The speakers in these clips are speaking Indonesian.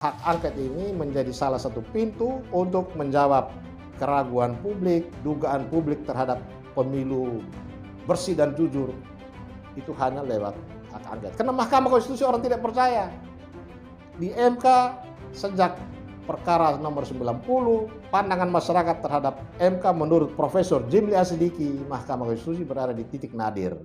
Hak angket ini menjadi salah satu pintu untuk menjawab keraguan publik, dugaan publik terhadap pemilu bersih dan jujur. Itu hanya lewat hak angket. Karena Mahkamah Konstitusi orang tidak percaya. Di MK sejak perkara nomor 90, pandangan masyarakat terhadap MK menurut Profesor Jimli Asidiki, Mahkamah Konstitusi berada di titik nadir.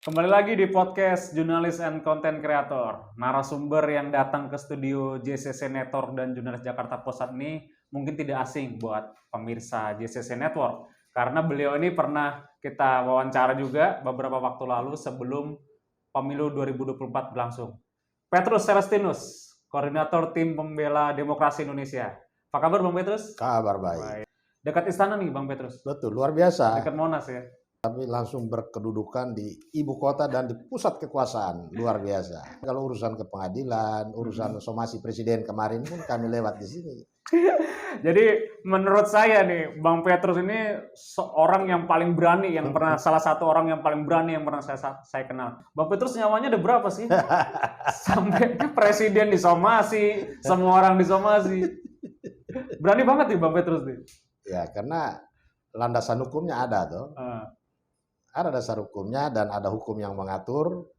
Kembali lagi di podcast Jurnalis and Content Creator. Narasumber yang datang ke studio JCC Network dan Jurnalis Jakarta Pusat ini mungkin tidak asing buat pemirsa JCC Network. Karena beliau ini pernah kita wawancara juga beberapa waktu lalu sebelum pemilu 2024 berlangsung. Petrus Celestinus, Koordinator Tim Pembela Demokrasi Indonesia. Apa kabar Bang Petrus? Kabar baik. Dekat istana nih Bang Petrus? Betul, luar biasa. Dekat Monas ya? Kami langsung berkedudukan di ibu kota dan di pusat kekuasaan, luar biasa. Kalau urusan ke pengadilan, urusan somasi presiden kemarin pun kami lewat di sini. Jadi menurut saya nih, Bang Petrus ini seorang yang paling berani, yang pernah salah satu orang yang paling berani yang pernah saya kenal. Bang Petrus nyawanya ada berapa sih? Sampai presiden disomasi, semua orang disomasi. Berani banget nih Bang Petrus nih. Ya, karena landasan hukumnya ada tuh. Ada dasar hukumnya dan ada hukum yang mengatur,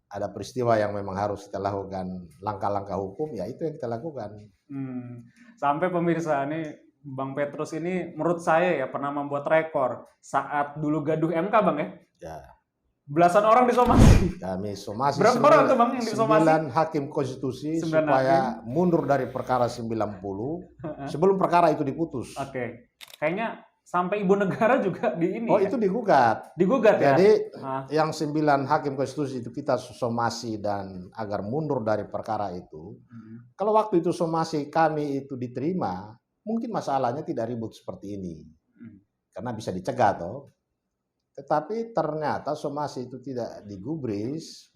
ada peristiwa yang memang harus kita lakukan, langkah-langkah hukum, ya itu yang kita lakukan. Sampai pemirsa ini, Bang Petrus ini menurut saya ya pernah membuat rekor saat dulu gaduh MK Bang ya? Ya. Belasan orang disomasi. Kami somasi berapa orang tuh Bang yang disomasi? 9 hakim konstitusi supaya mundur dari perkara 90 sebelum perkara itu diputus. Oke. Kayaknya sampai ibu negara juga di ini. Oh, ya? Itu digugat. Digugat ya. Jadi yang 9 hakim konstitusi itu kita somasi dan agar mundur dari perkara itu. Kalau waktu itu somasi kami itu diterima, mungkin masalahnya tidak ribut seperti ini. Karena bisa dicegah toh. Tetapi ternyata somasi itu tidak digubris,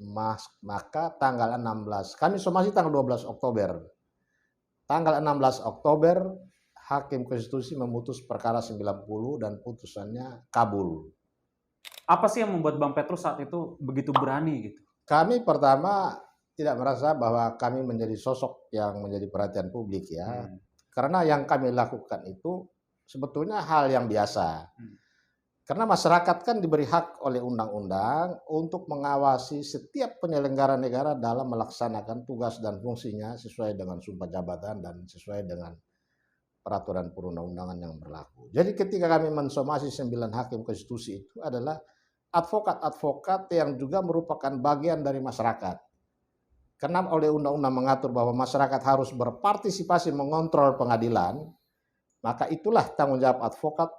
maka tanggal 16, kami somasi tanggal 12 Oktober. Tanggal 16 Oktober Hakim Konstitusi memutus perkara 90 dan putusannya kabul. Apa sih yang membuat Bang Petrus saat itu begitu berani gitu? Kami pertama tidak merasa bahwa kami menjadi sosok yang menjadi perhatian publik ya. Karena yang kami lakukan itu sebetulnya hal yang biasa. Karena masyarakat kan diberi hak oleh undang-undang untuk mengawasi setiap penyelenggara negara dalam melaksanakan tugas dan fungsinya sesuai dengan sumpah jabatan dan sesuai dengan peraturan perundang-undangan yang berlaku. Jadi ketika kami mensomasi 9 hakim konstitusi itu adalah advokat-advokat yang juga merupakan bagian dari masyarakat. Karena oleh undang-undang mengatur bahwa masyarakat harus berpartisipasi mengontrol pengadilan, maka itulah tanggung jawab advokat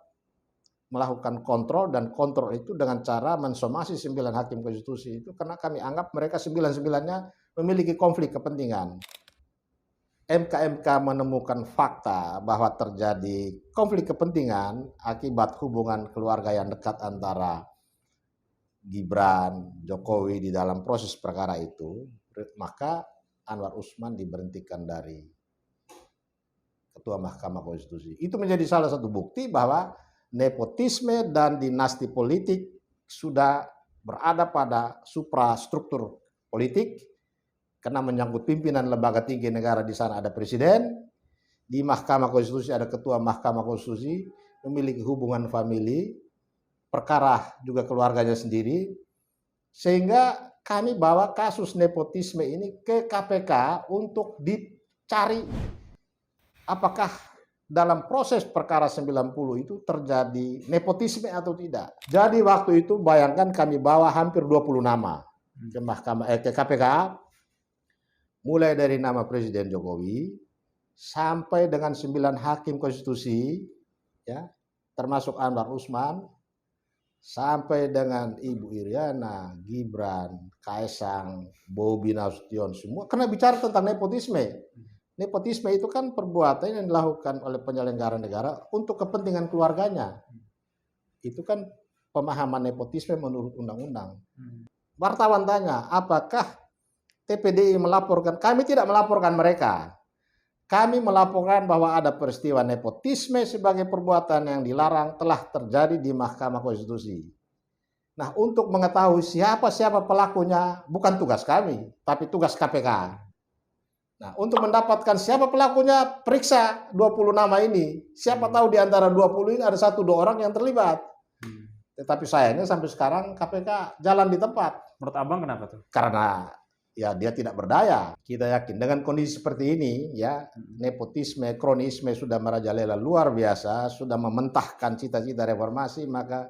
melakukan kontrol, dan kontrol itu dengan cara mensomasi 9 hakim konstitusi itu karena kami anggap mereka 9-9-nya memiliki konflik kepentingan. MK menemukan fakta bahwa terjadi konflik kepentingan akibat hubungan keluarga yang dekat antara Gibran, Jokowi di dalam proses perkara itu, maka Anwar Usman diberhentikan dari Ketua Mahkamah Konstitusi. Itu menjadi salah satu bukti bahwa nepotisme dan dinasti politik sudah berada pada suprastruktur politik. Karena menyangkut pimpinan lembaga tinggi negara, di sana ada presiden, di Mahkamah Konstitusi ada ketua Mahkamah Konstitusi, memiliki hubungan famili, perkara juga keluarganya sendiri, sehingga kami bawa kasus nepotisme ini ke KPK untuk dicari apakah dalam proses perkara 90 itu terjadi nepotisme atau tidak. Jadi waktu itu bayangkan kami bawa hampir 20 nama ke KPK. Mulai dari nama Presiden Jokowi sampai dengan 9 hakim konstitusi, ya, termasuk Anwar Usman, sampai dengan Ibu Iriana, Gibran, Kaesang, Bobi Nasution, semua kena bicara tentang nepotisme. Nepotisme itu kan perbuatan yang dilakukan oleh penyelenggara negara untuk kepentingan keluarganya. Itu kan pemahaman nepotisme menurut undang-undang. Wartawan tanya, apakah TPDI melaporkan? Kami tidak melaporkan mereka. Kami melaporkan bahwa ada peristiwa nepotisme sebagai perbuatan yang dilarang telah terjadi di Mahkamah Konstitusi. Nah, untuk mengetahui siapa pelakunya bukan tugas kami, tapi tugas KPK. Nah, untuk mendapatkan siapa pelakunya, periksa 20 nama ini. Siapa tahu di antara 20 ini ada 1-2 orang yang terlibat. Tetapi sayangnya sampai sekarang KPK jalan di tempat. Menurut Abang kenapa tuh? Karena ya dia tidak berdaya. Kita yakin dengan kondisi seperti ini ya, nepotisme, kronisme sudah merajalela luar biasa, sudah mementahkan cita-cita reformasi, maka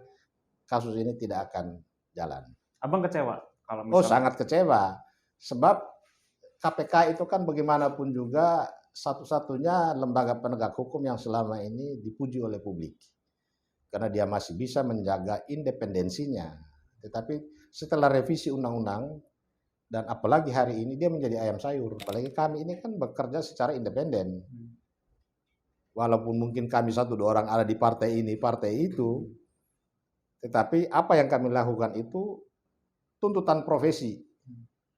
kasus ini tidak akan jalan. Abang kecewa kalau Oh, misalnya sangat kecewa. Sebab KPK itu kan bagaimanapun juga satu-satunya lembaga penegak hukum yang selama ini dipuji oleh publik. Karena dia masih bisa menjaga independensinya. Tetapi setelah revisi undang-undang, dan apalagi hari ini dia menjadi ayam sayur. Apalagi kami ini kan bekerja secara independen. Walaupun mungkin kami 1-2 orang ada di partai ini, partai itu. Tetapi apa yang kami lakukan itu tuntutan profesi.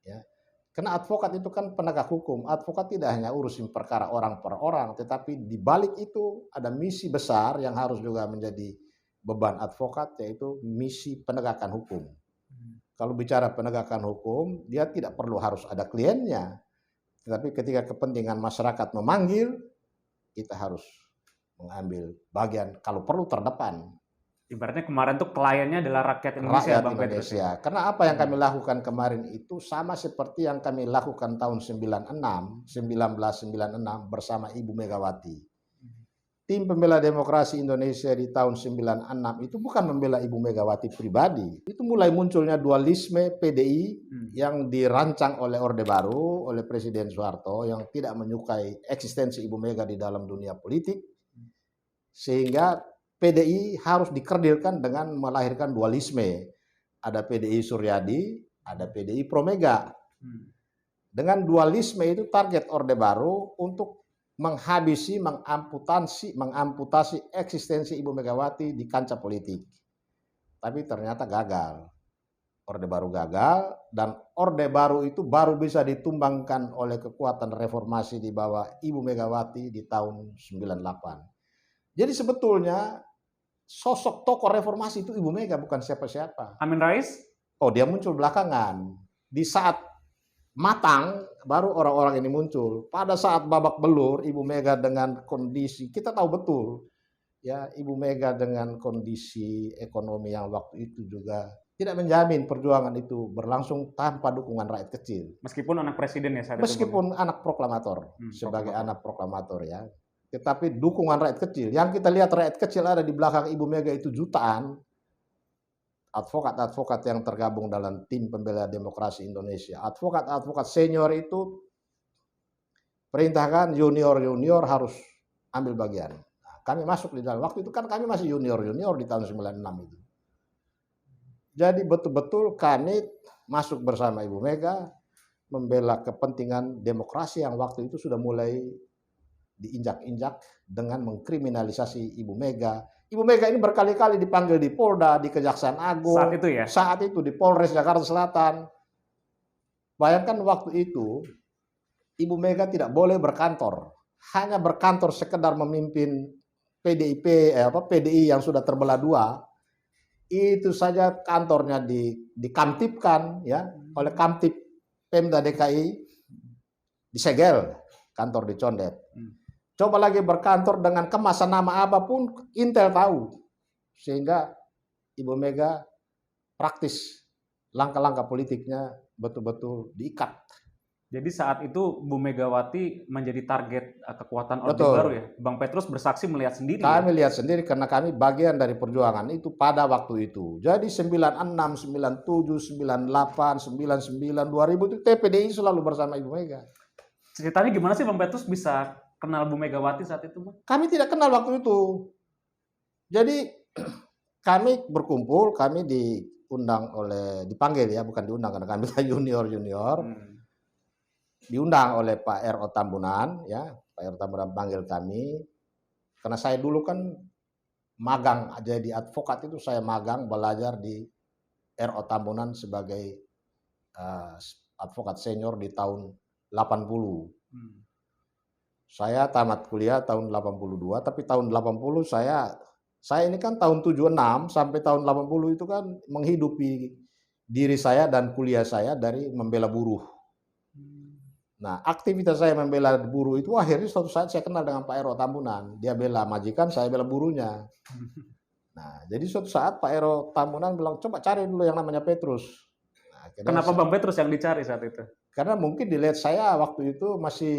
Ya. Karena advokat itu kan penegak hukum. Advokat tidak hanya urusin perkara orang per orang. Tetapi di balik itu ada misi besar yang harus juga menjadi beban advokat, yaitu misi penegakan hukum. Kalau bicara penegakan hukum, dia tidak perlu harus ada kliennya. Tetapi ketika kepentingan masyarakat memanggil, kita harus mengambil bagian, kalau perlu terdepan. ibaratnya kemarin tuh kliennya adalah rakyat Indonesia, Rakyat Bang Petrus. Indonesia. Karena apa yang kami lakukan kemarin itu sama seperti yang kami lakukan tahun 1996 bersama Ibu Megawati. Tim Pembela Demokrasi Indonesia di tahun 96 itu bukan membela Ibu Megawati pribadi. Itu mulai munculnya dualisme PDI yang dirancang oleh Orde Baru, oleh Presiden Soeharto yang tidak menyukai eksistensi Ibu Mega di dalam dunia politik. Sehingga PDI harus dikerdilkan dengan melahirkan dualisme. Ada PDI Suryadi, ada PDI Pro Mega. Dengan dualisme itu target Orde Baru untuk menghabisi, mengamputasi eksistensi Ibu Megawati di kancah politik. Tapi ternyata gagal. Orde Baru gagal, dan Orde Baru itu baru bisa ditumbangkan oleh kekuatan reformasi di bawah Ibu Megawati di tahun 98. Jadi sebetulnya sosok tokoh reformasi itu Ibu Mega, bukan siapa-siapa. Amin Rais? Oh, dia muncul belakangan. Di saat matang, baru orang-orang ini muncul. Pada saat babak belur, Ibu Mega dengan kondisi, kita tahu betul, ya Ibu Mega dengan kondisi ekonomi yang waktu itu juga tidak menjamin perjuangan itu berlangsung tanpa dukungan rakyat kecil. Meskipun anak presiden ya saat itu. Meskipun anak proklamator, sebagai anak proklamator ya. Tetapi dukungan rakyat kecil. Yang kita lihat rakyat kecil ada di belakang Ibu Mega itu jutaan. Advokat-advokat yang tergabung dalam tim pembela demokrasi Indonesia. Advokat-advokat senior itu perintahkan junior-junior harus ambil bagian. Nah, kami masuk di dalam. Waktu itu kan kami masih junior-junior di tahun 96 itu. Jadi betul-betul kami masuk bersama Ibu Mega membela kepentingan demokrasi yang waktu itu sudah mulai diinjak-injak dengan mengkriminalisasi Ibu Mega. Ibu Mega ini berkali-kali dipanggil di Polda, di Kejaksaan Agung. Saat itu ya? Saat itu di Polres Jakarta Selatan. Bayangkan waktu itu Ibu Mega tidak boleh berkantor. Hanya berkantor sekedar memimpin PDI yang sudah terbelah dua. Itu saja kantornya dikamtipkan ya oleh Kamtip Pemda DKI, disegel, kantor dicondet. Coba lagi berkantor dengan kemasan nama apapun, Intel tahu. Sehingga Ibu Mega praktis langkah-langkah politiknya betul-betul diikat. Jadi saat itu Bu Megawati menjadi target kekuatan Orde Betul. Baru ya. Bang Petrus bersaksi melihat sendiri. Kami lihat sendiri karena kami bagian dari perjuangan itu pada waktu itu. Jadi 96, 97, 98, 99, 2000 itu TPDI selalu bersama Ibu Mega. Ceritanya gimana sih Bang Petrus bisa kenal Bu Megawati saat itu, Bang? Kami tidak kenal waktu itu. Jadi kami berkumpul, kami dipanggil ya, bukan diundang karena kami junior. Diundang oleh Pak R.O. Tambunan ya, Pak R.O. Tambunan panggil kami. Karena saya dulu kan magang jadi advokat itu, saya magang belajar di R.O. Tambunan sebagai advokat senior di tahun 80. Hmm. Saya tamat kuliah tahun 82, tapi tahun 80 saya ini kan tahun 76 sampai tahun 80 itu kan menghidupi diri saya dan kuliah saya dari membela buruh. Nah, aktivitas saya membela buruh itu akhirnya suatu saat saya kenal dengan Pak Ero Tambunan. Dia bela majikan, saya bela buruhnya. Nah, jadi suatu saat Pak Ero Tambunan bilang, coba cari dulu yang namanya Petrus. Nah, Kenapa Bang Petrus yang dicari saat itu? Karena mungkin dilihat saya waktu itu masih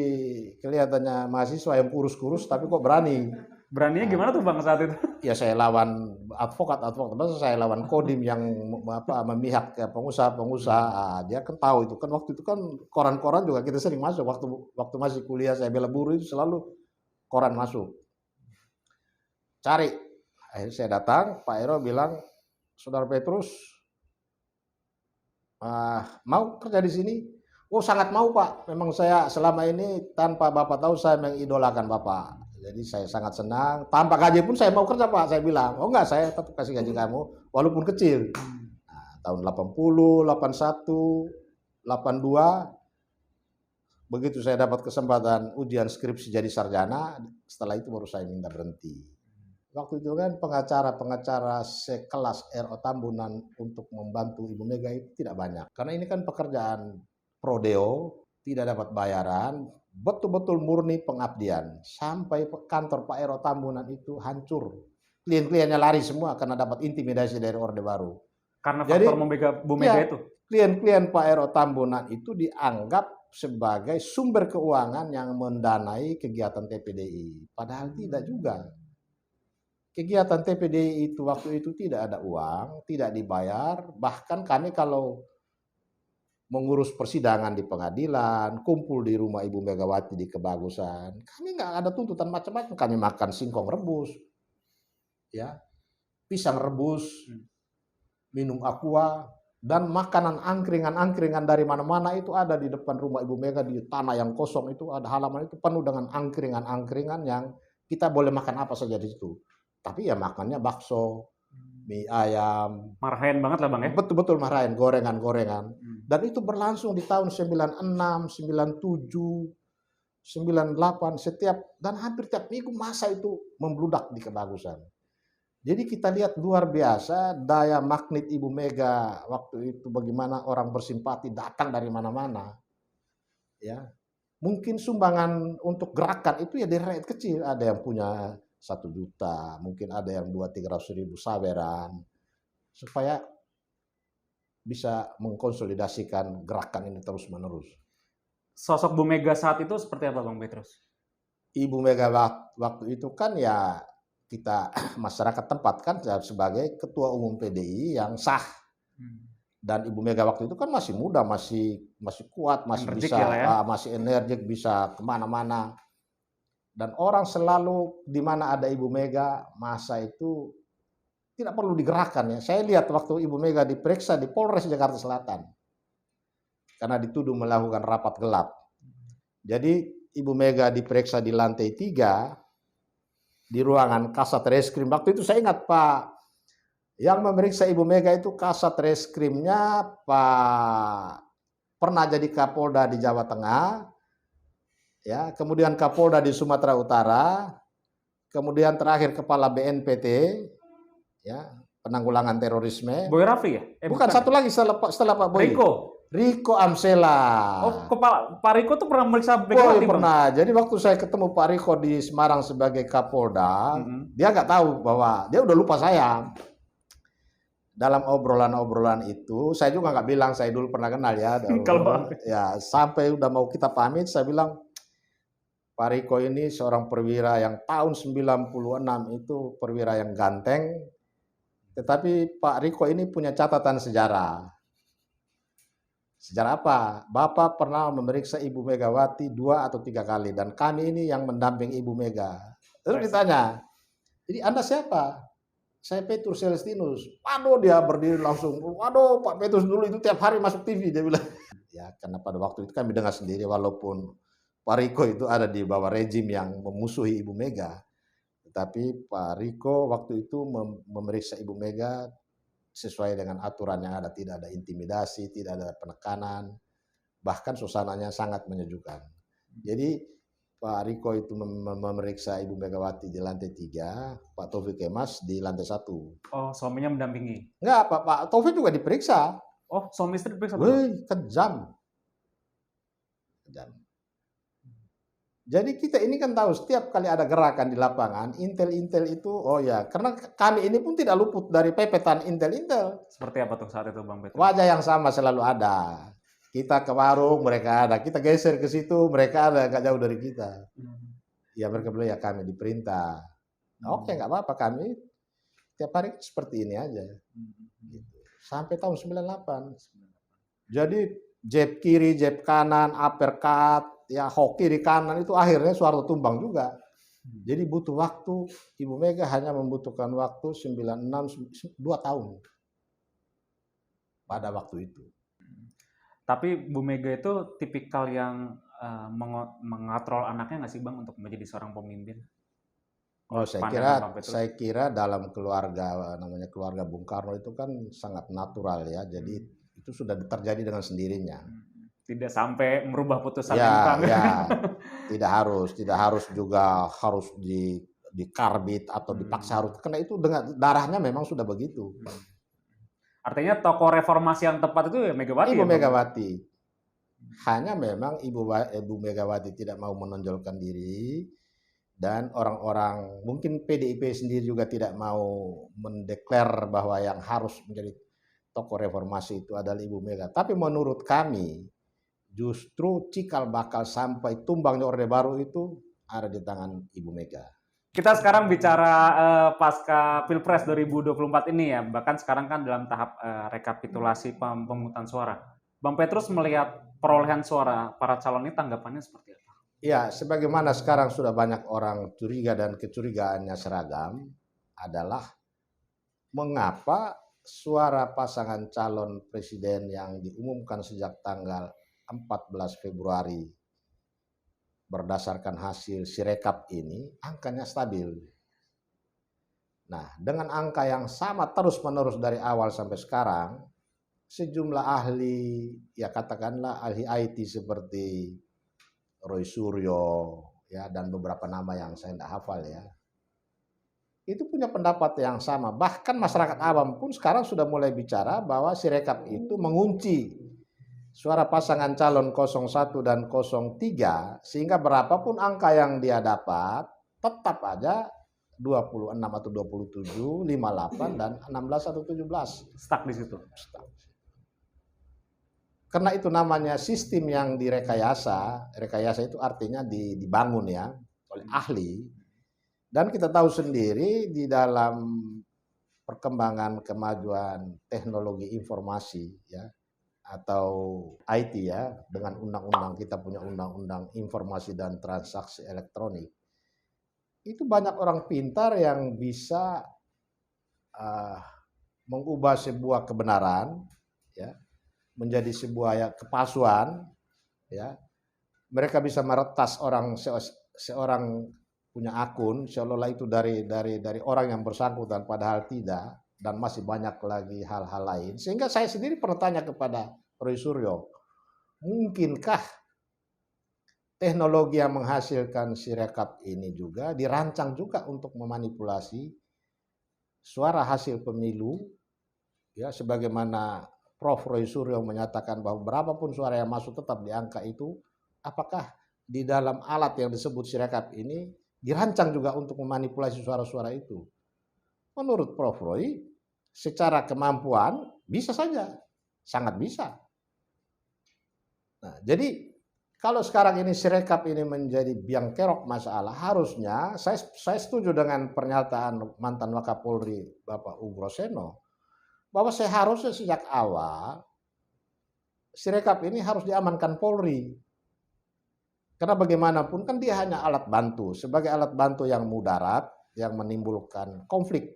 kelihatannya mahasiswa yang kurus-kurus, tapi kok berani. Beraninya gimana tuh Bang saat itu? Ya saya lawan advokat, masa saya lawan Kodim yang memihak ke pengusaha. Dia kan tahu itu kan, waktu itu kan koran-koran juga kita sering masuk waktu masih kuliah, saya bela buruh itu selalu koran masuk. Cari. Akhirnya saya datang, Pak Ero bilang, Saudara Petrus, mau kerja di sini? Oh sangat mau Pak, memang saya selama ini tanpa Bapak tahu saya mengidolakan Bapak. Jadi saya sangat senang, tanpa gaji pun saya mau kerja Pak, saya bilang. Oh enggak, saya tetap kasih gaji kamu, walaupun kecil. Nah, tahun 80, 81, 82, begitu saya dapat kesempatan ujian skripsi jadi sarjana, setelah itu baru saya minta berhenti. Waktu itu kan pengacara-pengacara sekelas R.O. Tambunan untuk membantu Ibu Mega itu tidak banyak. Karena ini kan pekerjaan prodeo, tidak dapat bayaran, betul-betul murni pengabdian. Sampai kantor Pak R.O. Tambunan itu hancur. Klien-kliennya lari semua karena dapat intimidasi dari Orde Baru. Karena faktor Bu Mega itu? Klien-klien Pak R.O. Tambunan itu dianggap sebagai sumber keuangan yang mendanai kegiatan TPDI. Padahal tidak juga. Kegiatan TPDI itu waktu itu tidak ada uang, tidak dibayar, bahkan kami kalau mengurus persidangan di pengadilan, kumpul di rumah Ibu Megawati di Kebagusan, kami nggak ada tuntutan macam-macam, kami makan singkong rebus, ya, pisang rebus, minum aqua, dan makanan angkringan dari mana-mana itu ada di depan rumah Ibu Mega, di tanah yang kosong itu ada halaman itu penuh dengan angkringan yang kita boleh makan apa saja di situ. Tapi ya makannya bakso, mie ayam. Marahin banget lah Bang ya? Betul-betul marahin, gorengan-gorengan. Dan itu berlangsung di tahun 96, 97, 98, dan hampir tiap minggu masa itu membludak di Kebagusan. Jadi kita lihat luar biasa daya magnet Ibu Mega waktu itu, bagaimana orang bersimpati datang dari mana-mana. Ya, mungkin sumbangan untuk gerakan itu ya dari rakyat kecil, ada yang punya 1 juta, mungkin ada yang 200-300 ribu saweran, supaya bisa mengkonsolidasikan gerakan ini terus-menerus. Sosok Bu Mega saat itu seperti apa Bang Petrus? Ibu Mega waktu itu kan ya kita masyarakat tempatkan sebagai Ketua Umum PDI yang sah. Dan Ibu Mega waktu itu kan masih muda, masih kuat, masih energik bisa, ya? Masih energik, bisa kemana-mana. Dan orang selalu di mana ada Ibu Mega, masa itu tidak perlu digerakkan ya. Saya lihat waktu Ibu Mega diperiksa di Polres Jakarta Selatan karena dituduh melakukan rapat gelap. Jadi Ibu Mega diperiksa di lantai 3 di ruangan Kasat Reskrim. Waktu itu saya ingat Pak, yang memeriksa Ibu Mega itu Kasat Reskrimnya Pak, pernah jadi Kapolda di Jawa Tengah, ya, kemudian Kapolda di Sumatera Utara, kemudian terakhir Kepala BNPT, ya, penanggulangan terorisme. Boy Rafli ya? Bukan, satu lagi setelah Pak Boy. Riko Amsela. Oh, Pak Riko tuh pernah meriksa Boy pernah. Jadi waktu saya ketemu Pak Riko di Semarang sebagai Kapolda, dia nggak tahu bahwa dia udah lupa saya. Dalam obrolan-obrolan itu, saya juga nggak bilang saya dulu pernah kenal ya. Ya, sampai udah mau kita pamit, saya bilang, Pak Riko ini seorang perwira yang tahun 96 itu perwira yang ganteng, tetapi Pak Riko ini punya catatan sejarah. Sejarah apa? Bapak pernah memeriksa Ibu Megawati 2 atau 3 kali, dan kami ini yang mendamping Ibu Mega. Terus ditanya, jadi Anda siapa? Saya Petrus Celestinus. Waduh, dia berdiri langsung, waduh Pak Petrus dulu itu tiap hari masuk TV, dia bilang. Ya, karena pada waktu itu kami dengar sendiri, walaupun Pak Riko itu ada di bawah rejim yang memusuhi Ibu Mega, tetapi Pak Riko waktu itu memeriksa Ibu Mega sesuai dengan aturan yang ada, tidak ada intimidasi, tidak ada penekanan, bahkan suasananya sangat menyejukkan. Jadi Pak Riko itu memeriksa Ibu Megawati di lantai 3, Pak Taufik Kemas di lantai 1. Oh, suaminya mendampingi. Enggak, Pak Taufik juga diperiksa. Oh, suami istri diperiksa. Wih, kejam. Jadi kita ini kan tahu setiap kali ada gerakan di lapangan, intel-intel itu, oh ya, karena kami ini pun tidak luput dari pepetan intel-intel. Seperti apa tuh saat itu Bang Petrus? Wajah yang sama selalu ada. Kita ke warung, mereka ada. Kita geser ke situ, mereka ada, gak jauh dari kita. Ya mereka bilang, ya kami diperintah. Oke, nggak apa-apa, kami tiap hari seperti ini aja. Gitu. Sampai tahun 98. Jadi jab kiri, jab kanan, uppercut, ya hoki kiri kanan itu akhirnya Soeharto tumbang juga. Jadi butuh waktu, Ibu Mega hanya membutuhkan waktu 96, 2 tahun pada waktu itu. Tapi Bu Mega itu tipikal yang mengatrol anaknya nggak sih Bang untuk menjadi seorang pemimpin? Oh, saya kira dalam keluarga, namanya keluarga Bung Karno itu kan sangat natural ya. Jadi itu sudah terjadi dengan sendirinya. Tidak sampai merubah putusan MK. Ya, tidak harus juga harus dikarbit atau dipaksa harus, karena itu dengan darahnya memang sudah begitu. Artinya tokoh reformasi yang tepat itu ya Megawati. Ibu Megawati. Hanya memang Ibu Megawati tidak mau menonjolkan diri, dan orang-orang mungkin PDIP sendiri juga tidak mau mendeklar bahwa yang harus menjadi tokoh reformasi itu adalah Ibu Mega. Tapi menurut kami justru cikal bakal sampai tumbangnya Orde Baru itu ada di tangan Ibu Mega. Kita sekarang bicara pasca Pilpres 2024 ini ya, bahkan sekarang kan dalam tahap rekapitulasi pemungutan suara. Bang Petrus melihat perolehan suara para calon ini tanggapannya seperti apa? Ya, sebagaimana sekarang sudah banyak orang curiga dan kecurigaannya seragam adalah mengapa suara pasangan calon presiden yang diumumkan sejak tanggal 14 Februari berdasarkan hasil Sirekap ini angkanya stabil. Nah, dengan angka yang sama terus-menerus dari awal sampai sekarang, sejumlah ahli, ya katakanlah ahli IT seperti Roy Suryo ya, dan beberapa nama yang saya tidak hafal ya, itu punya pendapat yang sama. Bahkan masyarakat awam pun sekarang sudah mulai bicara bahwa Sirekap itu mengunci suara pasangan calon 01 dan 03, sehingga berapapun angka yang dia dapat, tetap aja 26 atau 27, 58, dan 16 atau 17. Stuck di situ. Stuck. Karena itu namanya sistem yang direkayasa. Rekayasa itu artinya dibangun ya oleh ahli. Dan kita tahu sendiri di dalam perkembangan kemajuan teknologi informasi ya, atau IT ya, dengan undang-undang, kita punya undang-undang informasi dan transaksi elektronik, itu banyak orang pintar yang bisa mengubah sebuah kebenaran ya menjadi sebuah ya kepalsuan ya. Mereka bisa meretas seorang punya akun seolah-olah itu dari orang yang bersangkutan, padahal tidak. Dan masih banyak lagi hal-hal lain. Sehingga saya sendiri pernah tanya kepada Roy Suryo, mungkinkah teknologi yang menghasilkan Sirekap ini juga dirancang juga untuk memanipulasi suara hasil pemilu, ya, sebagaimana Prof. Roy Suryo menyatakan bahwa berapapun suara yang masuk tetap di angka itu, apakah di dalam alat yang disebut Sirekap ini dirancang juga untuk memanipulasi suara-suara itu? Menurut Prof. Roy, secara kemampuan bisa saja, sangat bisa. Nah, jadi kalau sekarang ini Sirekap ini menjadi biang kerok masalah, harusnya saya setuju dengan pernyataan mantan Wakapolri Bapak Ugroseno bahwa seharusnya sejak awal Sirekap ini harus diamankan Polri. Karena bagaimanapun kan dia hanya alat bantu, sebagai alat bantu yang mudarat, yang menimbulkan konflik.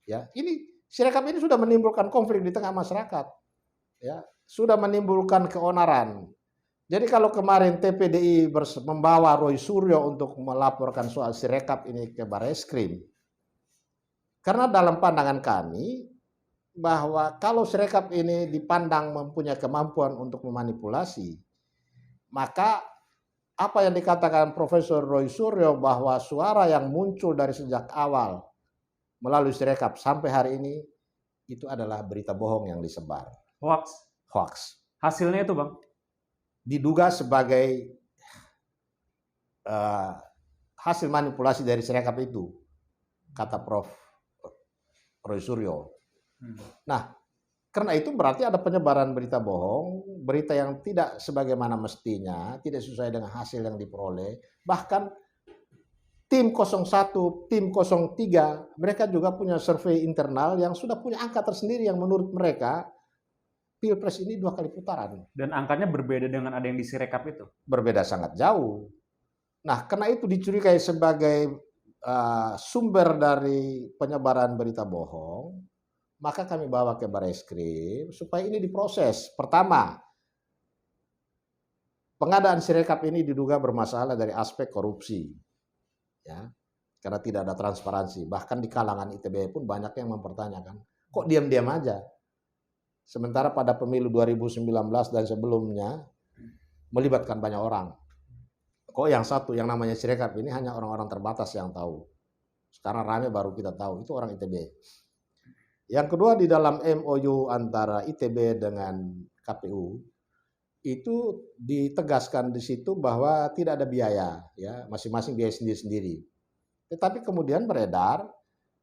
Ya, ini Sirekap ini sudah menimbulkan konflik di tengah masyarakat. Ya, sudah menimbulkan keonaran. Jadi kalau kemarin TPDI membawa Roy Suryo untuk melaporkan soal Sirekap ini ke Barreskrim, karena dalam pandangan kami bahwa kalau Sirekap ini dipandang mempunyai kemampuan untuk memanipulasi, maka apa yang dikatakan Profesor Roy Suryo bahwa suara yang muncul dari sejak awal melalui Sirekap sampai hari ini itu adalah berita bohong yang disebar, Hoax. hoax. Hasilnya itu, Bang? Diduga sebagai hasil manipulasi dari Sirekap itu, kata Prof. Roy Suryo. Nah, karena itu berarti ada penyebaran berita bohong, berita yang tidak sebagaimana mestinya, tidak sesuai dengan hasil yang diperoleh. Bahkan tim 01, tim 03, mereka juga punya survei internal yang sudah punya angka tersendiri yang menurut mereka Pilpres ini 2 kali putaran. Dan angkanya berbeda dengan ada yang di Sirekap itu? Berbeda sangat jauh. Nah, karena itu dicurigai sebagai sumber dari penyebaran berita bohong, maka kami bawa ke Barreskrim supaya ini diproses. Pertama, pengadaan Sirekap ini diduga bermasalah dari aspek korupsi, ya, karena tidak ada transparansi. Bahkan di kalangan ITB pun banyak yang mempertanyakan, kok diam-diam aja? Sementara pada pemilu 2019 dan sebelumnya melibatkan banyak orang. Kok yang satu yang namanya Sirekap ini hanya orang-orang terbatas yang tahu. Sekarang rame baru kita tahu, itu orang ITB. Yang kedua, di dalam MOU antara ITB dengan KPU itu ditegaskan di situ bahwa tidak ada biaya, ya, masing-masing biaya sendiri-sendiri. Tetapi kemudian beredar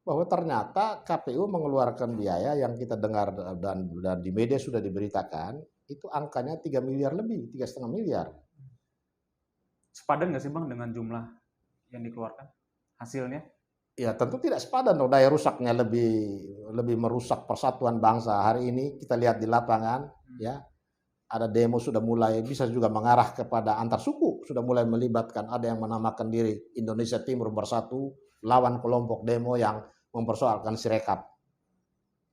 bahwa ternyata KPU mengeluarkan biaya yang kita dengar dan di media sudah diberitakan itu angkanya 3 miliar lebih, 3,5 miliar. Sepadan nggak sih, Bang, dengan jumlah yang dikeluarkan hasilnya? Ya tentu tidak sepadan dong, daya rusaknya lebih merusak persatuan bangsa. Hari ini kita lihat di lapangan, ya, ada demo sudah mulai bisa juga mengarah kepada antar suku, sudah mulai melibatkan, ada yang menamakan diri Indonesia Timur Bersatu lawan kelompok demo yang mempersoalkan Sirekap.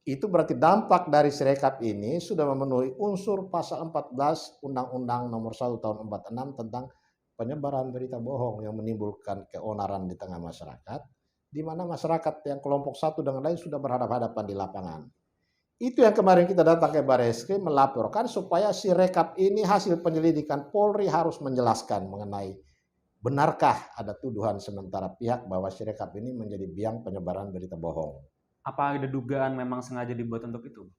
Itu berarti dampak dari Sirekap ini sudah memenuhi unsur pasal 14 Undang-Undang Nomor 1 Tahun 46 tentang penyebaran berita bohong yang menimbulkan keonaran di tengah masyarakat, di mana masyarakat yang kelompok satu dengan lain sudah berhadapan-hadapan di lapangan. Itu yang kemarin kita datang ke Barreskrim melaporkan supaya Sirekap ini hasil penyelidikan Polri harus menjelaskan mengenai benarkah ada tuduhan sementara pihak bahwa Sirekap ini menjadi biang penyebaran berita bohong. Apa ada dugaan memang sengaja dibuat untuk itu?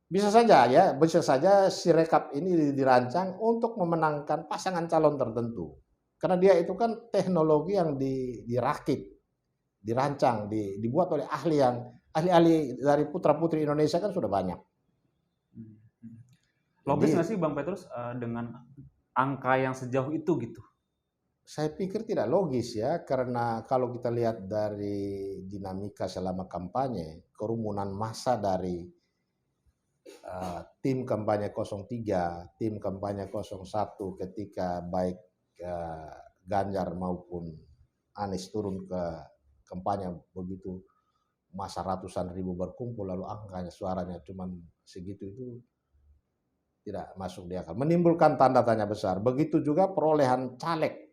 Bisa saja ya, bisa saja Sirekap ini dirancang untuk memenangkan pasangan calon tertentu. Karena dia itu kan teknologi yang dirakit, dirancang, dibuat oleh ahli-ahli dari putra-putri Indonesia kan sudah banyak. Logis nggak sih Bang Petrus dengan angka yang sejauh itu gitu? Saya pikir tidak logis ya, karena kalau kita lihat dari dinamika selama kampanye, kerumunan massa dari tim kampanye 03, tim kampanye 01 ketika baik Ganjar maupun Anies turun ke kampanye begitu masa ratusan ribu berkumpul lalu angkanya suaranya cuma segitu itu tidak masuk di akal, menimbulkan tanda tanya besar. Begitu juga perolehan caleg,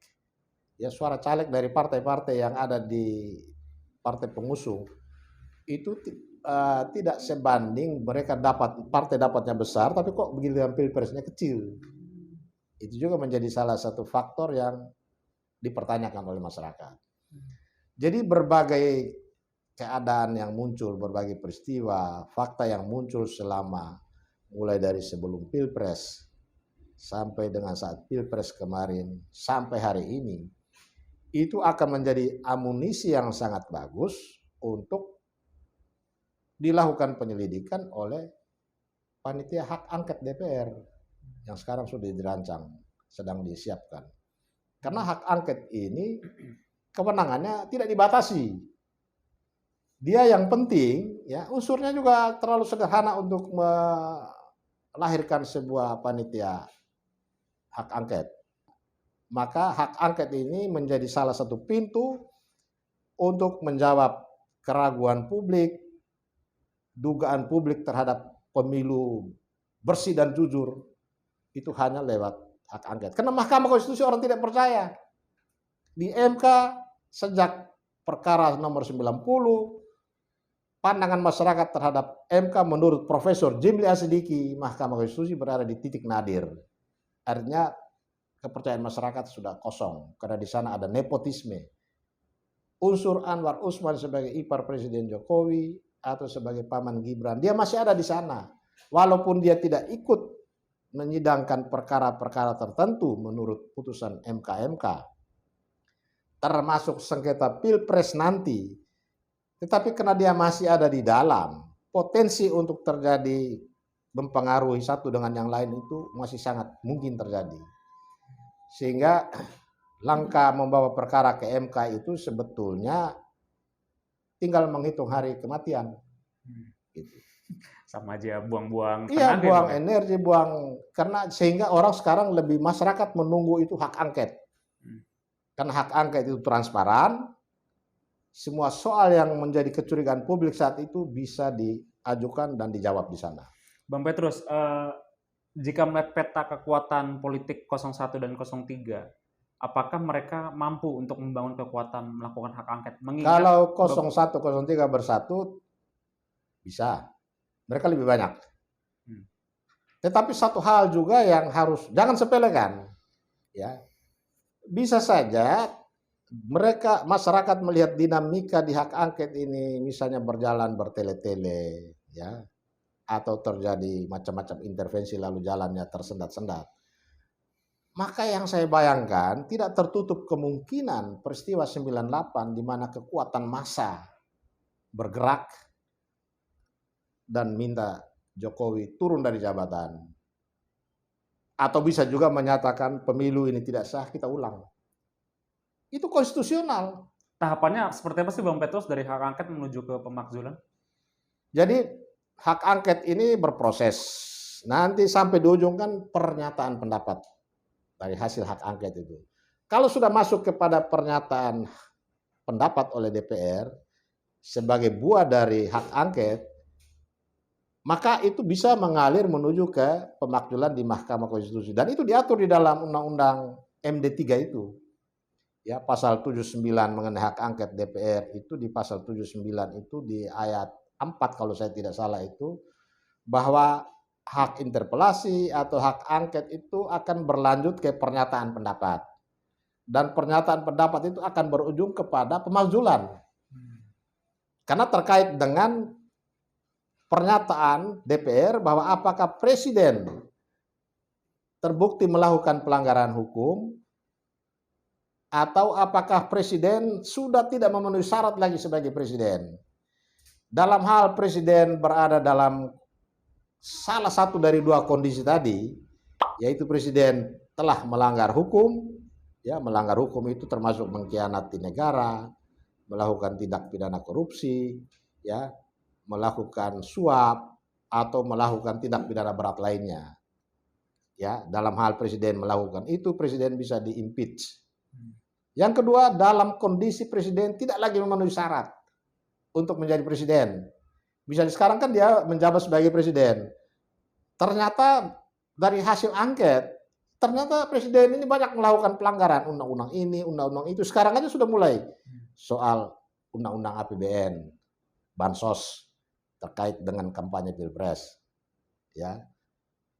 ya, suara caleg dari partai-partai yang ada di partai pengusung itu tidak sebanding mereka partai dapatnya besar tapi kok begitu pilpresnya kecil. Itu juga menjadi salah satu faktor yang dipertanyakan oleh masyarakat. Jadi berbagai keadaan yang muncul, berbagai peristiwa, fakta yang muncul selama mulai dari sebelum Pilpres sampai dengan saat Pilpres kemarin sampai hari ini, itu akan menjadi amunisi yang sangat bagus untuk dilakukan penyelidikan oleh panitia hak angket DPR yang sekarang sudah dirancang, sedang disiapkan. Karena hak angket ini kewenangannya tidak dibatasi. Dia yang penting, ya, unsurnya juga terlalu sederhana untuk melahirkan sebuah panitia hak angket. Maka hak angket ini menjadi salah satu pintu untuk menjawab keraguan publik, dugaan publik terhadap pemilu bersih dan jujur, itu hanya lewat hak angket. Karena Mahkamah Konstitusi orang tidak percaya. Di MK sejak perkara nomor 90 pandangan masyarakat terhadap MK menurut Profesor Jimli Asidiki, Mahkamah Konstitusi berada di titik nadir. Artinya kepercayaan masyarakat sudah kosong karena di sana ada nepotisme. Unsur Anwar Usman sebagai ipar Presiden Jokowi atau sebagai paman Gibran, dia masih ada di sana. Walaupun dia tidak ikut menyidangkan perkara-perkara tertentu menurut putusan MK, termasuk sengketa Pilpres nanti, tetapi karena dia masih ada di dalam, potensi untuk terjadi mempengaruhi satu dengan yang lain itu masih sangat mungkin terjadi. Sehingga langkah membawa perkara ke MK itu sebetulnya tinggal menghitung hari kematian. Gitu. Sama aja buang-buang Iya, tenaga. buang energi, karena sehingga orang sekarang lebih, masyarakat menunggu itu hak angket. Karena hak angket itu transparan, semua soal yang menjadi kecurigaan publik saat itu bisa diajukan dan dijawab di sana. Bang Petrus, jika melihat peta kekuatan politik 01 dan 03, apakah mereka mampu untuk membangun kekuatan melakukan hak angket? Kalau 01, 03 bersatu, bisa. Mereka lebih banyak. Tetapi satu hal juga yang harus, jangan sepelekan. Ya. Bisa saja mereka, masyarakat melihat dinamika di hak angket ini misalnya berjalan bertele-tele, ya, atau terjadi macam-macam intervensi lalu jalannya tersendat-sendat. Maka yang saya bayangkan tidak tertutup kemungkinan peristiwa 98 di mana kekuatan massa bergerak dan minta Jokowi turun dari jabatan. Atau bisa juga menyatakan pemilu ini tidak sah, kita ulang. Itu konstitusional. Tahapannya seperti apa sih Bang Petrus dari hak angket menuju ke pemakzulan? Jadi hak angket ini berproses. Nanti sampai di ujung kan pernyataan pendapat dari hasil hak angket itu. Kalau sudah masuk kepada pernyataan pendapat oleh DPR sebagai buah dari hak angket, maka itu bisa mengalir menuju ke pemakzulan di Mahkamah Konstitusi. Dan itu diatur di dalam Undang-Undang MD3 itu. Ya, pasal 79 mengenai hak angket DPR itu, di pasal 79 itu di ayat 4 kalau saya tidak salah itu, bahwa hak interpelasi atau hak angket itu akan berlanjut ke pernyataan pendapat. Dan pernyataan pendapat itu akan berujung kepada pemakzulan. Karena terkait dengan pernyataan DPR bahwa apakah presiden terbukti melakukan pelanggaran hukum atau apakah presiden sudah tidak memenuhi syarat lagi sebagai presiden. Dalam hal presiden berada dalam salah satu dari dua kondisi tadi, yaitu presiden telah melanggar hukum, ya, melanggar hukum itu termasuk mengkhianati negara, melakukan tindak pidana korupsi, ya, melakukan suap atau melakukan tindak pidana berat lainnya. Ya, dalam hal presiden melakukan itu, presiden bisa di-impeach. Yang kedua, dalam kondisi presiden tidak lagi memenuhi syarat untuk menjadi presiden. Misalnya sekarang kan dia menjabat sebagai presiden. Ternyata dari hasil angket, ternyata presiden ini banyak melakukan pelanggaran undang-undang ini, undang-undang itu. Sekarang aja sudah mulai soal undang-undang APBN, bansos terkait dengan kampanye Pilpres. Ya.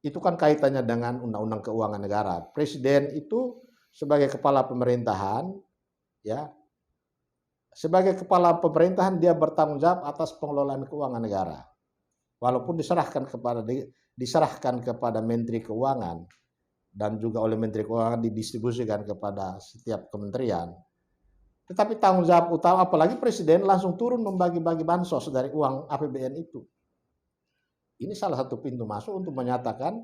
Itu kan kaitannya dengan undang-undang keuangan negara. Presiden itu sebagai kepala pemerintahan, ya, sebagai kepala pemerintahan dia bertanggung jawab atas pengelolaan keuangan negara. Walaupun diserahkan kepada Menteri Keuangan dan juga oleh Menteri Keuangan didistribusikan kepada setiap kementerian. Tetapi tanggung jawab utama, apalagi presiden langsung turun membagi-bagi bansos dari uang APBN itu. Ini salah satu pintu masuk untuk menyatakan,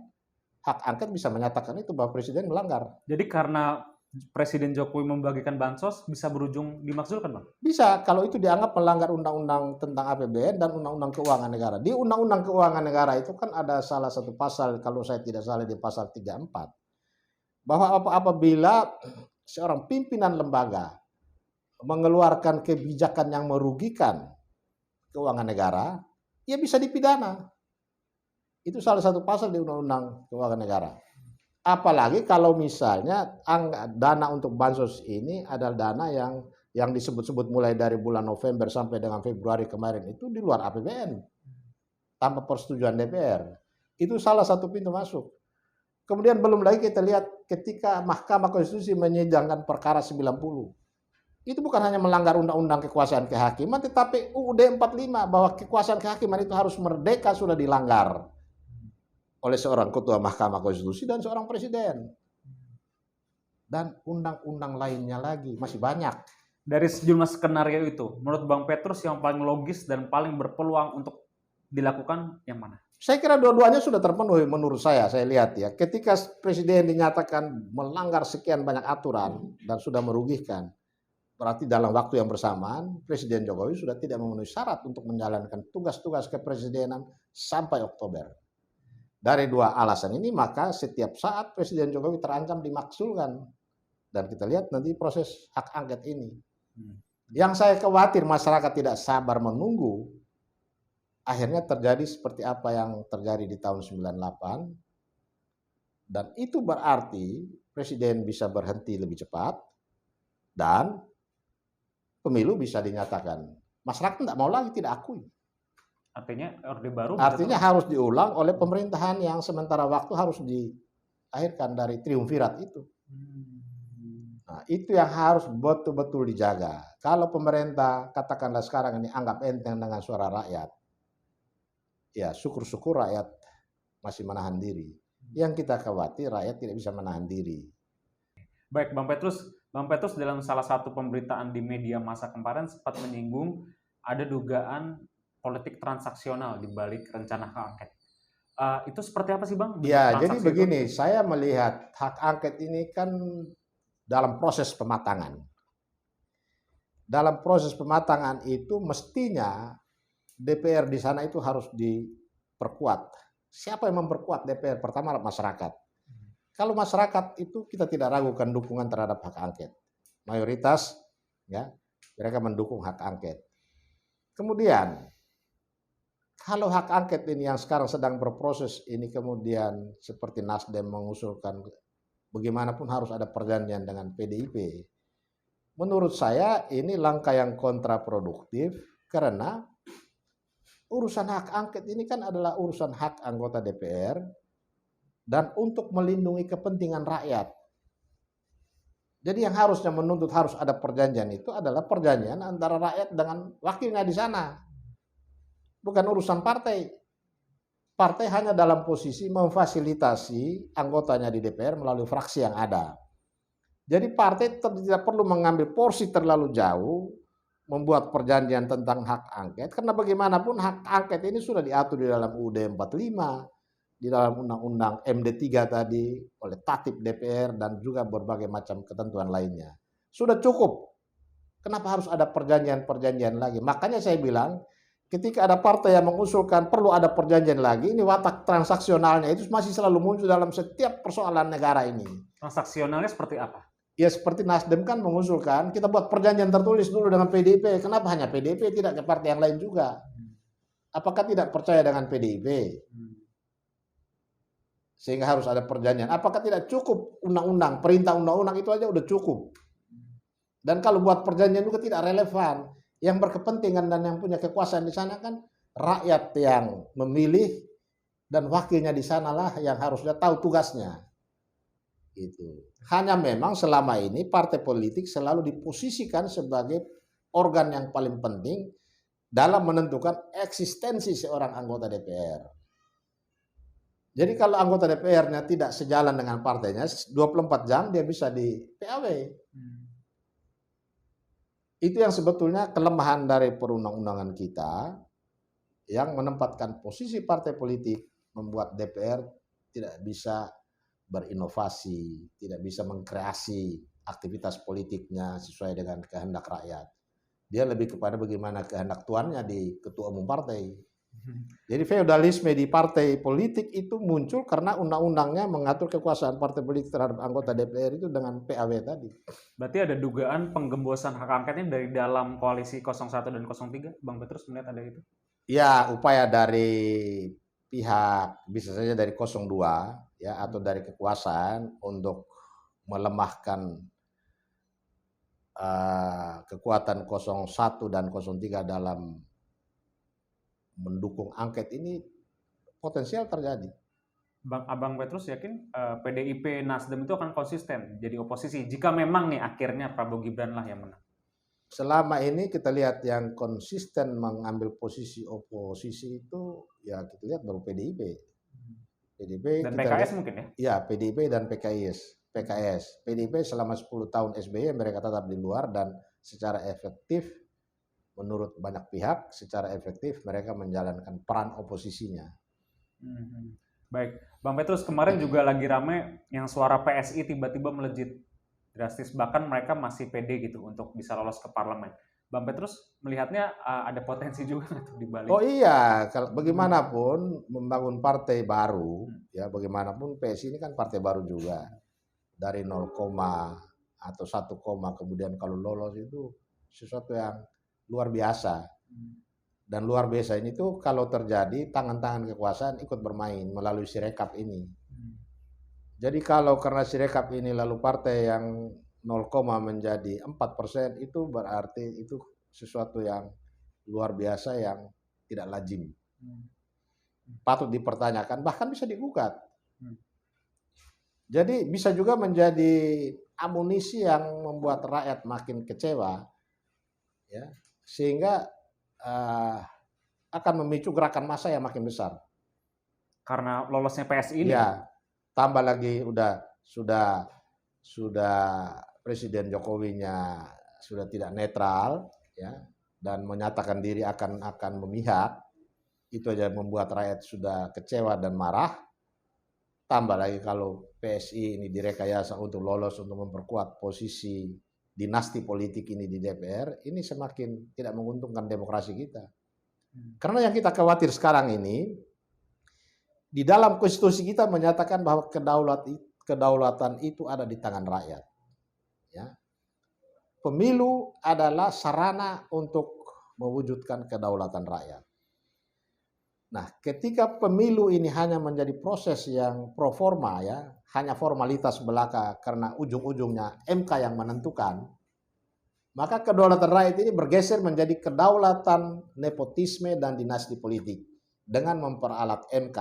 hak angket bisa menyatakan itu bahwa presiden melanggar. Jadi karena Presiden Jokowi membagikan bansos bisa berujung dimakzulkan, Bang? Bisa, kalau itu dianggap melanggar undang-undang tentang APBN dan undang-undang keuangan negara. Di undang-undang keuangan negara itu kan ada salah satu pasal, kalau saya tidak salah di pasal 34, bahwa apabila seorang pimpinan lembaga mengeluarkan kebijakan yang merugikan keuangan negara, ia bisa dipidana. Itu salah satu pasal di Undang-Undang Keuangan Negara. Apalagi kalau misalnya dana untuk bansos ini adalah dana yang yang disebut-sebut mulai dari bulan November sampai dengan Februari kemarin itu di luar APBN tanpa persetujuan DPR. Itu salah satu pintu masuk. Kemudian belum lagi kita lihat ketika Mahkamah Konstitusi menyidangkan perkara 90. Itu bukan hanya melanggar undang-undang kekuasaan kehakiman, tetapi UUD 45 bahwa kekuasaan kehakiman itu harus merdeka sudah dilanggar oleh seorang ketua Mahkamah Konstitusi dan seorang presiden. Dan undang-undang lainnya lagi masih banyak. Dari sejumlah skenario itu, menurut Bang Petrus yang paling logis dan paling berpeluang untuk dilakukan yang mana? Saya kira dua-duanya sudah terpenuhi menurut saya lihat ya. Ketika presiden dinyatakan melanggar sekian banyak aturan dan sudah merugikan, berarti dalam waktu yang bersamaan Presiden Jokowi sudah tidak memenuhi syarat untuk menjalankan tugas-tugas kepresidenan sampai Oktober. Dari dua alasan ini maka setiap saat Presiden Jokowi terancam dimaksulkan. Dan kita lihat nanti proses hak angket ini. Yang saya khawatir masyarakat tidak sabar menunggu, akhirnya terjadi seperti apa yang terjadi di tahun 98. Dan itu berarti Presiden bisa berhenti lebih cepat dan pemilu bisa dinyatakan. Masyarakat tidak mau lagi, tidak akui. Artinya Orde Baru Artinya harus diulang oleh pemerintahan yang sementara waktu harus diakhirkan dari triumvirat itu. Nah, itu yang harus betul-betul dijaga. Kalau pemerintah katakanlah sekarang ini anggap enteng dengan suara rakyat, ya syukur-syukur rakyat masih menahan diri. Yang kita khawatir rakyat tidak bisa menahan diri. Baik, Bang Petrus dalam salah satu pemberitaan di media massa kemarin sempat menyinggung ada dugaan politik transaksional di balik rencana hak angket. Itu seperti apa sih, Bang? Ya, jadi begini, saya melihat hak angket ini kan dalam proses pematangan. Dalam proses pematangan itu mestinya DPR di sana itu harus diperkuat. Siapa yang memperkuat DPR? Pertama masyarakat. Kalau masyarakat itu kita tidak ragukan dukungan terhadap hak angket. Mayoritas ya, mereka mendukung hak angket. Kemudian kalau hak angket ini yang sekarang sedang berproses ini kemudian seperti Nasdem mengusulkan bagaimanapun harus ada perjanjian dengan PDIP. Menurut saya ini langkah yang kontraproduktif karena urusan hak angket ini kan adalah urusan hak anggota DPR dan untuk melindungi kepentingan rakyat. Jadi yang harusnya menuntut harus ada perjanjian itu adalah perjanjian antara rakyat dengan wakilnya di sana. Bukan urusan partai. Partai hanya dalam posisi memfasilitasi anggotanya di DPR melalui fraksi yang ada. Jadi partai tidak perlu mengambil porsi terlalu jauh membuat perjanjian tentang hak angket. Karena bagaimanapun hak angket ini sudah diatur di dalam UUD 45. Di dalam undang-undang MD3 tadi oleh Tatip DPR dan juga berbagai macam ketentuan lainnya. Sudah cukup. Kenapa harus ada perjanjian-perjanjian lagi? Makanya saya bilang ketika ada partai yang mengusulkan perlu ada perjanjian lagi, ini watak transaksionalnya itu masih selalu muncul dalam setiap persoalan negara ini. Transaksionalnya seperti apa? Ya seperti Nasdem kan mengusulkan kita buat perjanjian tertulis dulu dengan PDIP. Kenapa hanya PDIP tidak ke partai yang lain juga? Apakah tidak percaya dengan PDIP? Sehingga harus ada perjanjian. Apakah tidak cukup undang-undang, perintah undang-undang itu aja udah cukup. Dan kalau buat perjanjian juga tidak relevan. Yang berkepentingan dan yang punya kekuasaan di sana kan rakyat yang memilih dan wakilnya di sanalah yang harusnya tahu tugasnya. Itu. Hanya memang selama ini partai politik selalu diposisikan sebagai organ yang paling penting dalam menentukan eksistensi seorang anggota DPR. Jadi kalau anggota DPR-nya tidak sejalan dengan partainya, 24 jam dia bisa di PAW. Itu yang sebetulnya kelemahan dari perundang-undangan kita yang menempatkan posisi partai politik membuat DPR tidak bisa berinovasi, tidak bisa mengkreasi aktivitas politiknya sesuai dengan kehendak rakyat. Dia lebih kepada bagaimana kehendak tuannya di ketua umum partai. Jadi feodalisme di partai politik itu muncul karena undang-undangnya mengatur kekuasaan partai politik terhadap anggota DPR itu dengan PAW tadi. Berarti ada dugaan penggembosan hak angketnya dari dalam koalisi 01 dan 03, Bang Petrus melihat ada itu? Ya, upaya dari pihak bisa saja dari 02 ya atau dari kekuasaan untuk melemahkan kekuatan 01 dan 03 dalam mendukung angket ini potensial terjadi. Abang Petrus yakin PDIP Nasdem itu akan konsisten jadi oposisi jika memang nih akhirnya Prabowo Gibran lah yang menang? Selama ini kita lihat yang konsisten mengambil posisi oposisi itu ya kita lihat baru PDIP. Dan PKS mungkin ya? Ya, PDIP dan PKS. PDIP selama 10 tahun SBY mereka tetap di luar dan secara efektif menurut banyak pihak secara efektif mereka menjalankan peran oposisinya. Baik, Bang Petrus, kemarin juga lagi rame yang suara PSI tiba-tiba melejit drastis, bahkan mereka masih pede gitu untuk bisa lolos ke parlemen. Bang Petrus melihatnya ada potensi juga tuh di balik. Oh iya, kalau bagaimanapun membangun partai baru, ya bagaimanapun PSI ini kan partai baru juga. Dari 0, atau 1, kemudian kalau lolos itu sesuatu yang luar biasa. Dan luar biasa ini tuh kalau terjadi tangan-tangan kekuasaan ikut bermain melalui Sirekap ini. Jadi kalau karena Sirekap ini lalu partai yang 0, menjadi 4% itu berarti itu sesuatu yang luar biasa yang tidak lazim. Patut dipertanyakan bahkan bisa digugat. Jadi bisa juga menjadi amunisi yang membuat rakyat makin kecewa, ya, sehingga akan memicu gerakan massa yang makin besar. Karena lolosnya PSI ini. Ya, tambah lagi sudah Presiden Jokowinya sudah tidak netral, ya, dan menyatakan diri akan memihak. Itu aja membuat rakyat sudah kecewa dan marah. Tambah lagi kalau PSI ini direkayasa untuk lolos untuk memperkuat posisi dinasti politik ini di DPR, ini semakin tidak menguntungkan demokrasi kita. Karena yang kita khawatir sekarang ini, di dalam konstitusi kita menyatakan bahwa kedaulatan itu ada di tangan rakyat. Ya. Pemilu adalah sarana untuk mewujudkan kedaulatan rakyat. Nah, ketika pemilu ini hanya menjadi proses yang pro forma, ya, hanya formalitas belaka karena ujung-ujungnya MK yang menentukan, maka kedaulatan rakyat ini bergeser menjadi kedaulatan nepotisme dan dinasti politik dengan memperalat MK.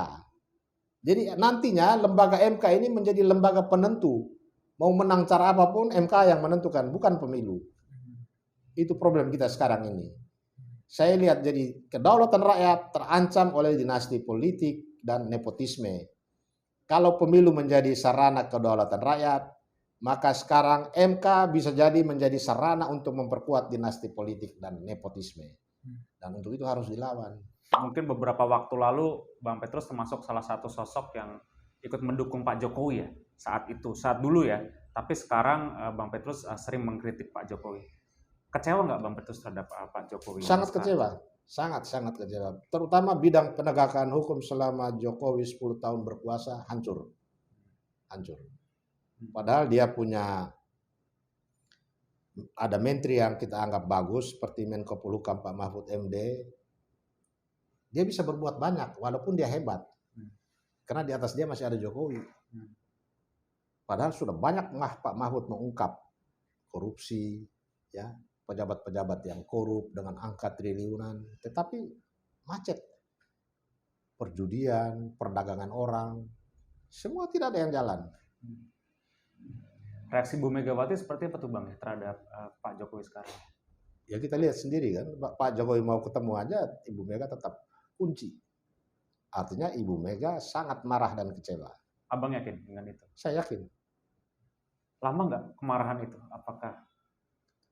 Jadi nantinya lembaga MK ini menjadi lembaga penentu. Mau menang cara apapun MK yang menentukan, bukan pemilu. Itu problem kita sekarang ini. Saya lihat jadi kedaulatan rakyat terancam oleh dinasti politik dan nepotisme. Kalau pemilu menjadi sarana kedaulatan rakyat, maka sekarang MK bisa jadi menjadi sarana untuk memperkuat dinasti politik dan nepotisme. Dan untuk itu harus dilawan. Mungkin beberapa waktu lalu Bang Petrus termasuk salah satu sosok yang ikut mendukung Pak Jokowi ya saat dulu ya. Tapi sekarang Bang Petrus sering mengkritik Pak Jokowi. Kecewa nggak Bang Petrus terhadap Pak Jokowi? Sangat kecewa, sangat kecewa. Terutama bidang penegakan hukum selama Jokowi 10 tahun berkuasa hancur. Padahal dia ada menteri yang kita anggap bagus seperti Menko Polhukam Pak Mahfud MD. Dia bisa berbuat banyak walaupun dia hebat. Karena di atas dia masih ada Jokowi. Padahal sudah banyak Pak Mahfud mengungkap korupsi, ya, pejabat-pejabat yang korup dengan angka triliunan, tetapi macet. Perjudian, perdagangan orang, semua tidak ada yang jalan. Reaksi Bu Megawati seperti apa tuh Bang terhadap Pak Jokowi sekarang? Ya kita lihat sendiri kan, Pak Jokowi mau ketemu aja, Ibu Mega tetap kunci. Artinya Ibu Mega sangat marah dan kecewa. Abang yakin dengan itu? Saya yakin. Lama nggak kemarahan itu? Apakah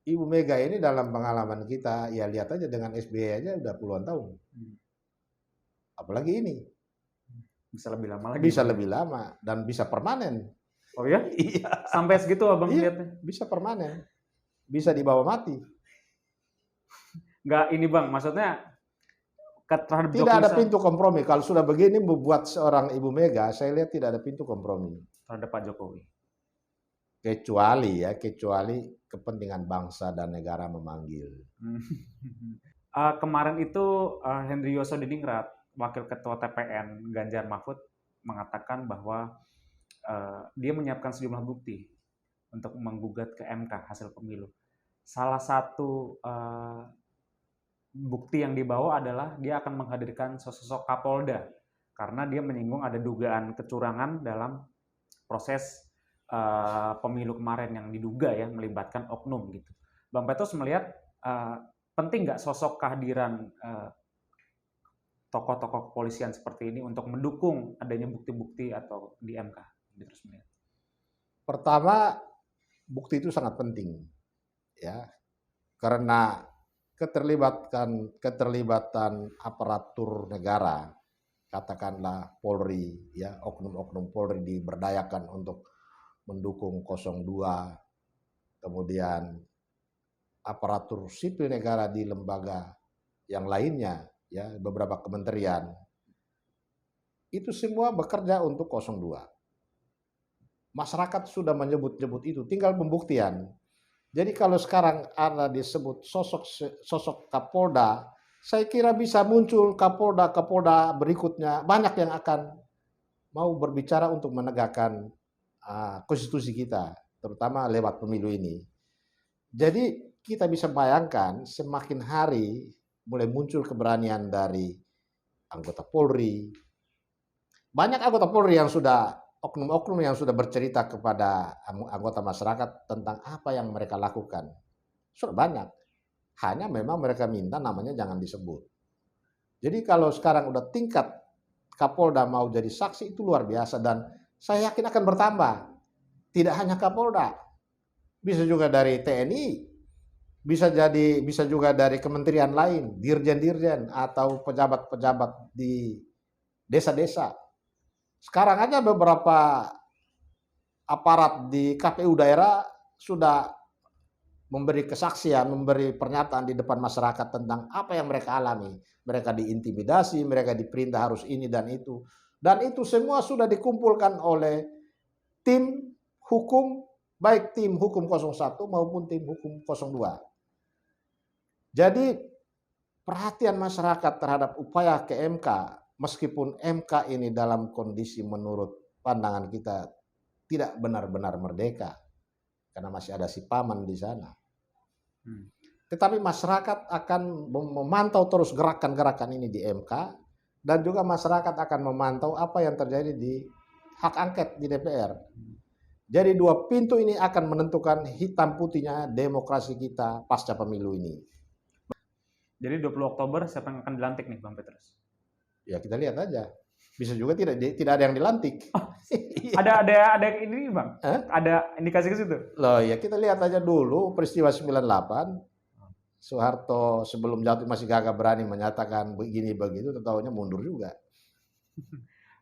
Ibu Mega ini dalam pengalaman kita, ya lihat aja dengan SBY aja udah puluhan tahun. Apalagi ini. Bisa lebih lama lagi? Bisa lebih lama dan bisa permanen. Oh ya? Iya. Sampai segitu Abang Iya, lihatnya? bisa permanen. Bisa dibawa mati. Nggak ini Bang, maksudnya terhadap Tidak ada pintu kompromi. Kalau sudah begini membuat seorang Ibu Mega, saya lihat tidak ada pintu kompromi. Terhadap Pak Jokowi. Kecuali kepentingan bangsa dan negara memanggil. Kemarin itu Henry Yosodiningrat, Wakil Ketua TPN Ganjar Mahfud, mengatakan bahwa dia menyiapkan sejumlah bukti untuk menggugat ke MK hasil pemilu. salah satu bukti yang dibawa adalah dia akan menghadirkan sosok Kapolda karena dia menyinggung ada dugaan kecurangan dalam proses pemilu kemarin yang diduga ya melibatkan oknum gitu. Bang Petrus melihat penting nggak sosok kehadiran tokoh-tokoh kepolisian seperti ini untuk mendukung adanya bukti-bukti atau di MK? Terus melihat. Pertama, bukti itu sangat penting, ya, karena keterlibatan aparatur negara, katakanlah Polri, ya, oknum-oknum Polri diberdayakan untuk mendukung 02, kemudian aparatur sipil negara di lembaga yang lainnya, ya, beberapa kementerian, itu semua bekerja untuk 02. Masyarakat sudah menyebut-nyebut itu, tinggal pembuktian. Jadi kalau sekarang ada disebut sosok Kapolda, saya kira bisa muncul Kapolda berikutnya, banyak yang akan mau berbicara untuk menegakkan konstitusi kita, terutama lewat pemilu ini. Jadi kita bisa bayangkan semakin hari mulai muncul keberanian dari anggota Polri. Banyak anggota Polri yang sudah oknum-oknum yang sudah bercerita kepada anggota masyarakat tentang apa yang mereka lakukan. Sudah banyak. Hanya memang mereka minta namanya jangan disebut. Jadi kalau sekarang udah tingkat Kapolda mau jadi saksi itu luar biasa dan saya yakin akan bertambah. Tidak hanya Kapolda. Bisa juga dari TNI, bisa juga dari kementerian lain, dirjen-dirjen atau pejabat-pejabat di desa-desa. Sekarang aja beberapa aparat di KPU daerah sudah memberi kesaksian, memberi pernyataan di depan masyarakat tentang apa yang mereka alami. Mereka diintimidasi, mereka diperintah harus ini dan itu. Dan itu semua sudah dikumpulkan oleh tim hukum, baik tim hukum 01 maupun tim hukum 02. Jadi perhatian masyarakat terhadap upaya ke MK, meskipun MK ini dalam kondisi menurut pandangan kita tidak benar-benar merdeka, karena masih ada si paman di sana. Tetapi masyarakat akan memantau terus gerakan-gerakan ini di MK, dan juga masyarakat akan memantau apa yang terjadi di hak angket di DPR. Jadi dua pintu ini akan menentukan hitam putihnya demokrasi kita pasca pemilu ini. Jadi 20 Oktober siapa yang akan dilantik nih Bang Petrus? Ya kita lihat aja. Bisa juga tidak ada yang dilantik. Oh, ada ini Bang? Ada indikasi ke situ? Loh ya kita lihat aja dulu peristiwa 98. Soeharto sebelum jatuh masih gagah berani menyatakan begini begitu, tahunya mundur juga.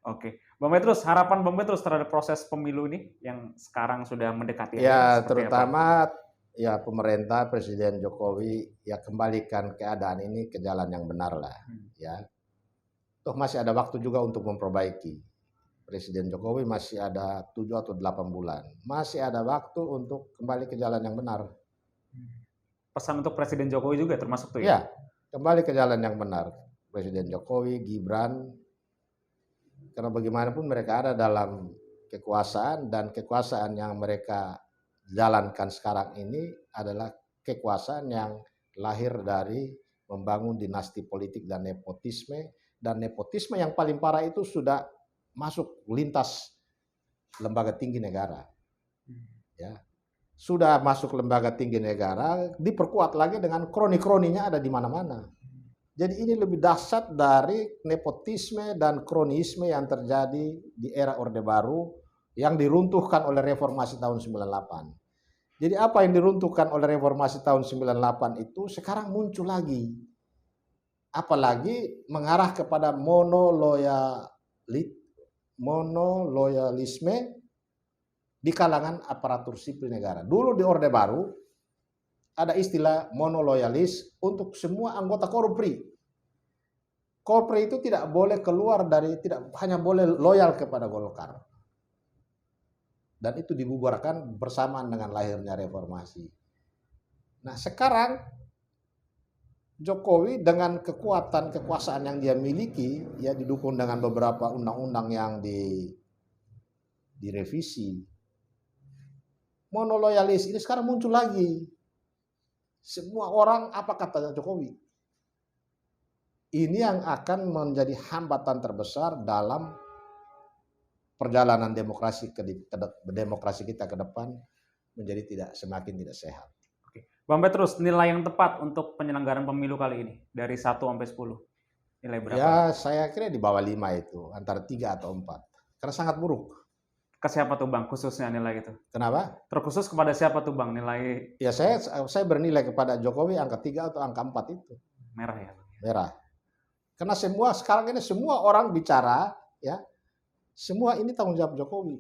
Oke, Bang Petrus, harapan Bang Petrus terhadap proses pemilu ini yang sekarang sudah mendekati. Ya terutama ya pemerintah Presiden Jokowi ya kembalikan keadaan ini ke jalan yang benar lah, ya. Toh masih ada waktu juga untuk memperbaiki. Presiden Jokowi masih ada 7 atau 8 bulan. Masih ada waktu untuk kembali ke jalan yang benar. Pesan untuk Presiden Jokowi juga termasuk tuh ya? Ya, kembali ke jalan yang benar. Presiden Jokowi, Gibran, karena bagaimanapun mereka ada dalam kekuasaan dan kekuasaan yang mereka jalankan sekarang ini adalah kekuasaan yang lahir dari membangun dinasti politik dan nepotisme yang paling parah itu sudah masuk lintas lembaga tinggi negara, ya sudah masuk lembaga tinggi negara, diperkuat lagi dengan kroni-kroninya ada di mana-mana. Jadi ini lebih dahsyat dari nepotisme dan kronisme yang terjadi di era Orde Baru yang diruntuhkan oleh reformasi tahun 98. Jadi apa yang diruntuhkan oleh reformasi tahun 98 itu sekarang muncul lagi. Apalagi mengarah kepada monoloyalisme di kalangan aparatur sipil negara. Dulu di Orde Baru ada istilah monoloyalis untuk semua anggota Korpri. Korpri itu tidak boleh hanya boleh loyal kepada Golkar. Dan itu dibubarkan bersamaan dengan lahirnya reformasi. Nah sekarang Jokowi dengan kekuasaan yang dia miliki, ya didukung dengan beberapa undang-undang yang direvisi. Monoloyalis ini sekarang muncul lagi. Semua orang apa katanya Jokowi. Ini yang akan menjadi hambatan terbesar dalam perjalanan demokrasi demokrasi kita ke depan menjadi semakin tidak sehat. Oke. Bang Petrus, nilai yang tepat untuk penyelenggaraan pemilu kali ini dari 1 sampai 10. Nilai berapa? Ya, saya kira di bawah 5 itu, antara 3 atau 4. Karena sangat buruk. Ke siapa tuh Bang khususnya nilai itu? Kenapa? Terkhusus kepada siapa tuh Bang nilai? Ya saya bernilai kepada Jokowi angka 3 atau angka 4 itu. Merah ya? Merah. Karena sekarang ini semua orang bicara, ya, semua ini tanggung jawab Jokowi.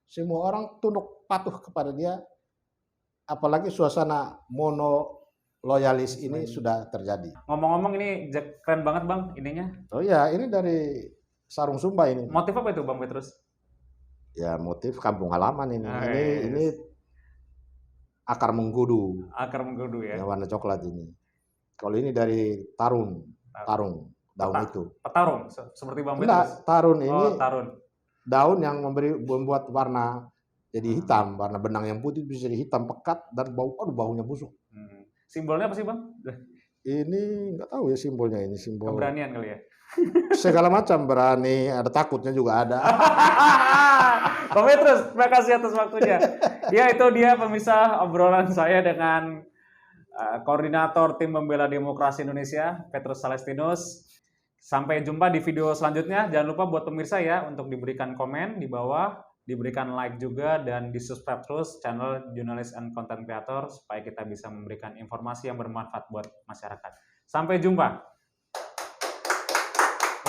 Semua orang tunduk patuh kepada dia, apalagi suasana loyalis ini sudah terjadi. Ngomong-ngomong ini keren banget Bang ininya. Oh iya, ini dari Sarung Sumba ini. Motif apa itu Bang Petrus? Ya motif kampung halaman ini. Yes. Ini akar mengkudu. Akar mengkudu ya. Yang warna coklat ini. Kalau ini dari tarung daun itu. Petarung seperti Bang Enggak, Petrus. tarun ini. Oh, tarun. Daun yang membuat warna jadi hitam, warna benang yang putih bisa jadi hitam pekat dan baunya busuk. Simbolnya apa sih Bang? Ini nggak tahu ya simbolnya, ini simbol keberanian kali ya. Segala macam, berani, ada takutnya juga ada. Bang Petrus, terima kasih atas waktunya. Ya itu dia pemirsa obrolan saya dengan koordinator tim pembela demokrasi Indonesia, Petrus Salestinus. Sampai jumpa di video selanjutnya. Jangan lupa buat pemirsa ya untuk diberikan komen di bawah, diberikan like juga, dan di-subscribe terus channel Journalist and Content Creator supaya kita bisa memberikan informasi yang bermanfaat buat masyarakat. Sampai jumpa.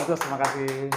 Terima kasih.